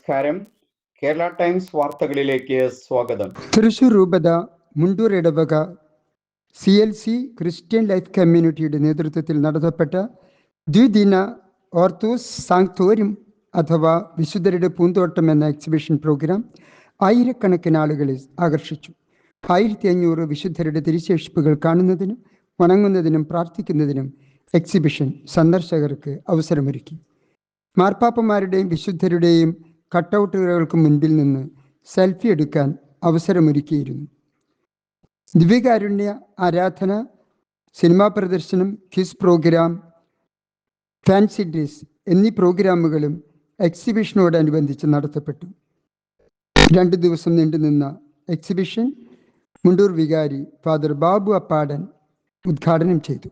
നമസ്കാരം. കേരള ടൈംസ് വാർത്തകളിലേക്ക് സ്വാഗതം. തൃശൂർ രൂപത മുണ്ടൂർ ഇടവക CLC ക്രിസ്ത്യൻ ലൈഫ് കമ്മ്യൂണിറ്റിയുടെ നേതൃത്വത്തിൽ നടത്തപ്പെട്ട ദ്വിദിന ഓർത്തോസ് സാങ്ക്തോരിയം അഥവാ വിശുദ്ധരുടെ പൂന്തോട്ടം എന്ന എക്സിബിഷൻ പ്രോഗ്രാം ആയിരക്കണക്കിന് ആളുകളെ ആകർഷിച്ചു. 1500 വിശുദ്ധരുടെ തിരുശേഷിപ്പുകൾ കാണുന്നതിനും വണങ്ങുന്നതിനും പ്രാർത്ഥിക്കുന്നതിനും എക്സിബിഷൻ സന്ദർശകർക്ക് അവസരമൊരുക്കി. മാർപ്പാപ്പമാരുടെയും വിശുദ്ധരുടെയും കട്ടൗട്ടുകൾക്ക് മുൻപിൽ നിന്ന് സെൽഫി എടുക്കാൻ അവസരമൊരുക്കിയിരുന്നു. ദിവ്യകാരുണ്യ ആരാധന, സിനിമാ പ്രദർശനം, ക്വിസ് പ്രോഗ്രാം, ഫാൻസി ഡ്രസ് എന്നീ പ്രോഗ്രാമുകളും എക്സിബിഷനോടനുബന്ധിച്ച് നടത്തപ്പെട്ടു. 2 ദിവസം നീണ്ടുനിന്ന എക്സിബിഷൻ മുണ്ടൂർ വികാരി ഫാദർ ബാബു അപ്പാടൻ ഉദ്ഘാടനം ചെയ്തു.